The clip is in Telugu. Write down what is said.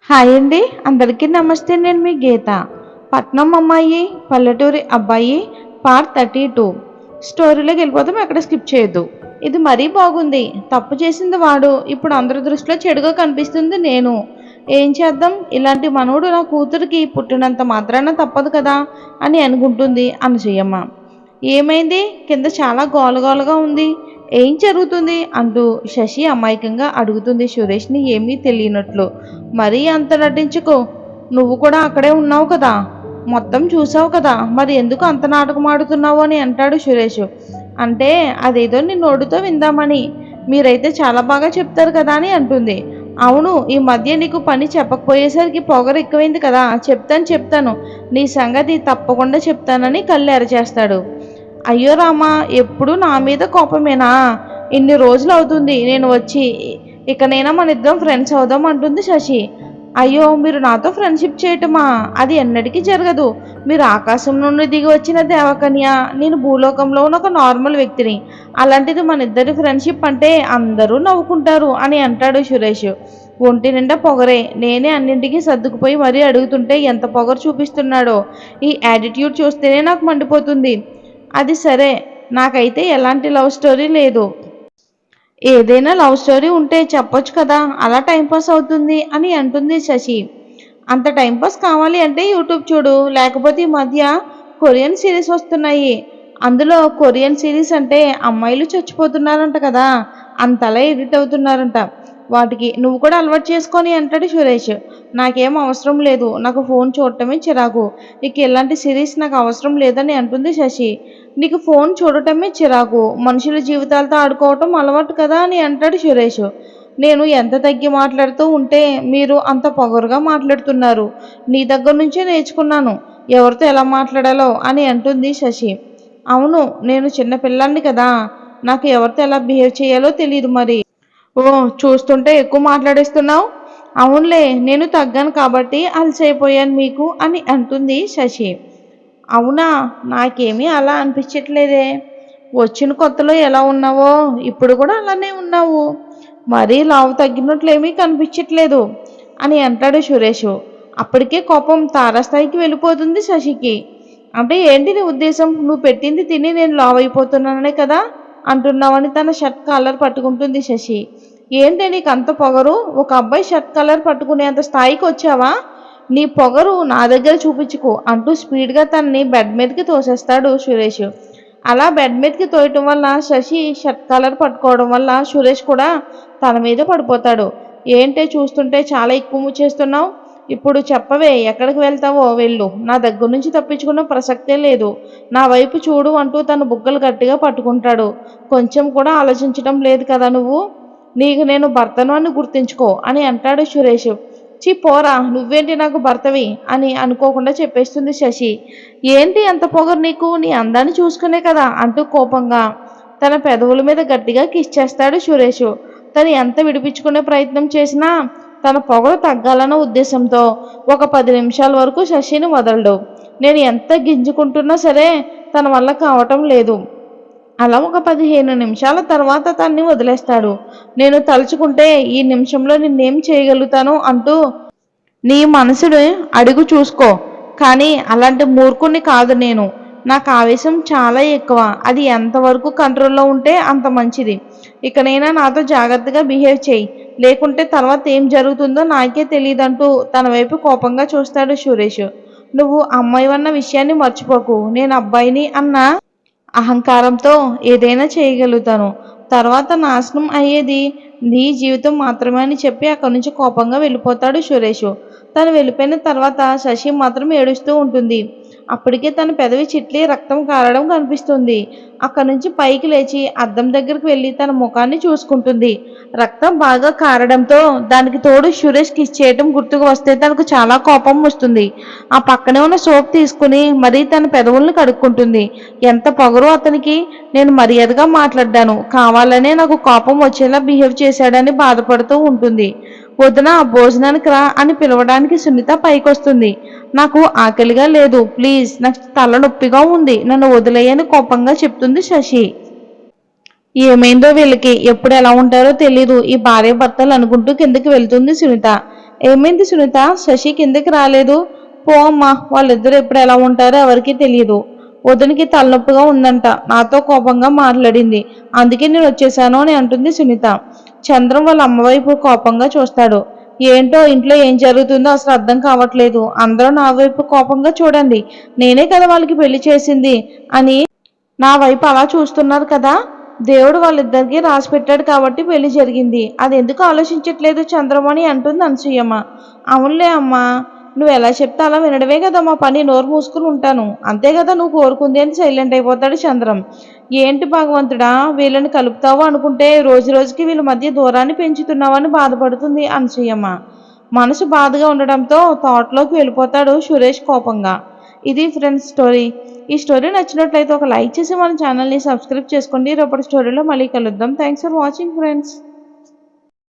హాయ్ అండి, అందరికీ నమస్తే. నేను మీ గీత. పట్నం అమ్మాయి పల్లెటూరి అబ్బాయి పార్ట్ 32 స్టోరీలోకి వెళ్ళిపోతాం. ఎక్కడ స్కిప్ చేయొద్దు. ఇది మరీ బాగుంది. తప్పు చేసింది వాడు, ఇప్పుడు అందరి దృష్టిలో చెడుగా కనిపిస్తుంది నేను. ఏం చేద్దాం, ఇలాంటి మనవుడు నా కూతురికి పుట్టినంత మాత్రాన తప్పదు కదా అని అనుకుంటుంది అనసూయమ్మ. ఏమైంది, కింద చాలా గోలగోలగా ఉంది, ఏం జరుగుతుంది అంటూ శశి అమాయకంగా అడుగుతుంది సురేష్ని ఏమీ తెలియనట్లు. మరీ అంత నటించుకో, నువ్వు కూడా అక్కడే ఉన్నావు కదా, మొత్తం చూసావు కదా, మరి ఎందుకు అంత నాటకం ఆడుతున్నావు అని అంటాడు సురేష్. అంటే అదేదో నీ నోటితో విందామని, మీరైతే చాలా బాగా చెప్తారు కదా అని అంటుంది. అవును, ఈ మధ్య నీకు పని చెప్పకపోయేసరికి పొగరు ఎక్కువైంది కదా, చెప్తాను నీ సంగతి తప్పకుండా చెప్తానని కళ్ళు ఎరచేస్తాడు. అయ్యో రామా, ఎప్పుడు నా మీద కోపమేనా? ఇన్ని రోజులు అవుతుంది నేను వచ్చి, ఇకనైనా మన ఇద్దరం ఫ్రెండ్స్ అవుదాం అంటుంది శశి. అయ్యో, మీరు నాతో ఫ్రెండ్షిప్ చేయటమా? అది ఎన్నటికీ జరగదు. మీరు ఆకాశం నుండి దిగి వచ్చిన దేవకన్య, నేను భూలోకంలో ఉన్న ఒక నార్మల్ వ్యక్తిని. అలాంటిది మన ఇద్దరి ఫ్రెండ్షిప్ అంటే అందరూ నవ్వుకుంటారు అని అంటాడు సురేష్. ఒంటి నిండా పొగరే, నేనే అన్నింటికీ సర్దుకుపోయి మరీ అడుగుతుంటే ఎంత పొగరు చూపిస్తున్నాడో. ఈ యాటిట్యూడ్ చూస్తేనే నాకు మండిపోతుంది. అది సరే, నాకైతే ఎలాంటి లవ్ స్టోరీ లేదు. ఏదైనా లవ్ స్టోరీ ఉంటే చెప్పొచ్చు కదా, అలా టైంపాస్ అవుతుంది అని అంటుంది శశి. అంత టైంపాస్ కావాలి అంటే యూట్యూబ్ చూడు, లేకపోతే ఈ మధ్య కొరియన్ సిరీస్ వస్తున్నాయి. అందులో కొరియన్ సిరీస్ అంటే అమ్మాయిలు చచ్చిపోతున్నారంట కదా, అంతలా ఎడిట్ అవుతున్నారంట. వాటికి నువ్వు కూడా అలవాటు చేసుకొని అంటాడు సురేష్. నాకేం అవసరం లేదు, నాకు ఫోన్ చూడటమే చిరాకు, ఇక ఎలాంటి సిరీస్ నాకు అవసరం లేదని అంటుంది శశి. నీకు ఫోన్ చూడటమే చిరాకు, మనుషుల జీవితాలతో ఆడుకోవటం అలవాటు కదా అని అంటాడు సురేష్. నేను ఎంత తగ్గి మాట్లాడుతూ ఉంటే మీరు అంత పొగరుగా మాట్లాడుతున్నారు. నీ దగ్గర నుంచే నేర్చుకున్నాను ఎవరితో ఎలా మాట్లాడాలో అని అంటుంది శశి. అవును, నేను చిన్న పిల్లాన్ని కదా, నాకు ఎవరితో ఎలా బిహేవ్ చేయాలో తెలియదు మరి. ఓ, చూస్తుంటే ఎక్కువ మాట్లాడేస్తున్నావు. అవునులే, నేను తగ్గాను కాబట్టి అలసైపోయాను మీకు అని అంటుంది శశి. అవునా, నాకేమీ అలా అనిపించట్లేదే. వచ్చిన కొత్తలో ఎలా ఉన్నావో ఇప్పుడు కూడా అలానే ఉన్నావు. మరీ లావు తగ్గినట్లేమీ కనిపించట్లేదు అని అంటాడు సురేష్. అప్పటికే కోపం తారాస్థాయికి వెళ్ళిపోతుంది శశికి. అంటే ఏంటి నీ ఉద్దేశం? నువ్వు పెట్టింది తిని నేను లావు అయిపోతున్నానే కదా అంటున్నావని తన షర్ట్ కాలర్ పట్టుకుంటుంది శశి. ఏంటి నీకు అంత పొగరు? ఒక అబ్బాయి షర్ట్ కలర్ పట్టుకునేంత స్థాయికి వచ్చావా? నీ పొగరు నా దగ్గర చూపించుకో అంటూ స్పీడ్గా తనని బెడ్ మీదకి తోసేస్తాడు సురేష్. అలా బెడ్ మీదకి తోయటం వల్ల శశి షర్ట్ కలర్ పట్టుకోవడం వల్ల సురేష్ కూడా తన మీద పడిపోతాడు. ఏంటే చూస్తుంటే చాలా ఎక్కువ చేస్తున్నావు. ఇప్పుడు చెప్పవే, ఎక్కడికి వెళ్తావో వెళ్ళు, నా దగ్గర నుంచి తప్పించుకున్న ప్రసక్తే లేదు. నా వైపు చూడు అంటూ తన బుగ్గలు గట్టిగా పట్టుకుంటాడు. కొంచెం కూడా ఆలోచించడం లేదు కదా నువ్వు? నీకు నేను భర్తను అని గుర్తించుకో అని అంటాడు సురేష్. చి పోరా, నువ్వేంటి నాకు భర్తవి అని అనుకోకుండా చెప్పేస్తుంది శశి. ఏంటి అంత పొగరు నీకు? నీ అందాన్ని చూసుకునే కదా అంటూ కోపంగా తన పెదవుల మీద గట్టిగా కిస్ చేస్తాడు సురేష్. తను ఎంత విడిపించుకునే ప్రయత్నం చేసినా తన పొగరు తగ్గాలన్న ఉద్దేశంతో ఒక 10 నిమిషాల వరకు శశిని వదలడు. నేను ఎంత గింజుకుంటున్నా సరే తన వల్ల కావటం లేదు. అలా ఒక 15 నిమిషాల తర్వాత తన్ని వదిలేస్తాడు. నేను తలుచుకుంటే ఈ నిమిషంలో నిన్నేం చేయగలుగుతాను అంటూ నీ మనసుని అడుగు చూసుకో, కానీ అలాంటి మూర్ఖుని కాదు నేను. నాకు ఆవేశం చాలా ఎక్కువ, అది ఎంతవరకు కంట్రోల్లో ఉంటే అంత మంచిది. ఇకనైనా నాతో జాగ్రత్తగా బిహేవ్ చేయి, లేకుంటే తర్వాత ఏం జరుగుతుందో నాకే తెలియదంటూ తన వైపు కోపంగా చూస్తాడు సురేష్. నువ్వు అమ్మాయి అన్న విషయాన్ని మర్చిపోకు, నేను అబ్బాయిని అన్న అహంకారంతో ఏదైనా చేయగలుగుతాను. తర్వాత నాశనం అయ్యేది నీ జీవితం మాత్రమే అని చెప్పి అక్కడి నుంచి కోపంగా వెళ్ళిపోతాడు సురేష్. తను వెళ్ళిపోయిన తర్వాత శశి మాత్రం ఏడుస్తూ ఉంటుంది. అప్పటికే తన పెదవి చిట్లి రక్తం కారడం కనిపిస్తుంది. అక్కడి నుంచి పైకి లేచి అద్దం దగ్గరికి వెళ్ళి తన ముఖాన్ని చూసుకుంటుంది. రక్తం బాగా కారడంతో దానికి తోడు సురేష్ కిస్ చేయటం గుర్తుకు వస్తే తనకు చాలా కోపం వస్తుంది. ఆ పక్కనే ఉన్న సోప్ తీసుకుని మరీ తన పెదవులను కడుక్కుంటుంది. ఎంత పొగరు అతనికి! నేను మర్యాదగా మాట్లాడ్డాను, కావాలనే నాకు కోపం వచ్చేలా బిహేవ్ చేశాడని బాధపడుతూ ఉంటుంది. వదిన, భోజనానికి రా అని పిలవడానికి సునీత పైకొస్తుంది. నాకు ఆకలిగా లేదు, ప్లీజ్, నాకు తలనొప్పిగా ఉంది, నన్ను వదిలేయని కోపంగా చెప్తుంది శశి. ఏమైందో వీళ్ళకి, ఎప్పుడు ఎలా ఉంటారో తెలీదు. ఈ భార్య భర్తలు అనుకుంటూ కిందకి వెళ్తుంది సునీత. ఏమైంది సునీత? శశి కిందకి రాలేదు? పో అమ్మా, వాళ్ళిద్దరు ఎప్పుడు ఎలా ఉంటారో ఎవరికీ తెలియదు. వదినికి తలనొప్పిగా ఉందంట, నాతో కోపంగా మాట్లాడింది, అందుకే నేను వచ్చేసాను అని అంటుంది సునీత. చంద్రం వాళ్ళ అమ్మ వైపు కోపంగా చూస్తాడు. ఏంటో ఇంట్లో ఏం జరుగుతుందో అసలు అర్థం కావట్లేదు. అందరూ నా వైపు కోపంగా చూడండి, నేనే కదా వాళ్ళకి పెళ్లి చేసింది అని నా వైపు అలా చూస్తున్నారు కదా. దేవుడు వాళ్ళిద్దరికి రాసి పెట్టాడు కాబట్టి పెళ్లి జరిగింది. అది ఎందుకు ఆలోచించట్లేదు చంద్రమణి అంటుంది అనసూయమ్మ. అవునులే అమ్మా, నువ్వు ఎలా చెప్తే అలా వినడమే కదా మా పని, నోరు మూసుకుని ఉంటాను అంతే కదా నువ్వు కోరుకుంది అని సైలెంట్ అయిపోతాడు చంద్రం. ఏంటి భగవంతుడా, వీళ్ళని కలుపుతావు అనుకుంటే రోజు రోజుకి వీళ్ళ మధ్య దూరాన్ని పెంచుతున్నావని బాధపడుతుంది అనసూయమ్మ. మనసు బాధగా ఉండడంతో తోటలోకి వెళ్ళిపోతాడు సురేష్ కోపంగా. ఇది ఫ్రెండ్స్ స్టోరీ. ఈ స్టోరీ నచ్చినట్లయితే ఒక లైక్ చేసి మన ఛానల్ని సబ్స్క్రైబ్ చేసుకోండి. రేపటి స్టోరీలో మళ్ళీ కలుద్దాం. Thanks for watching friends.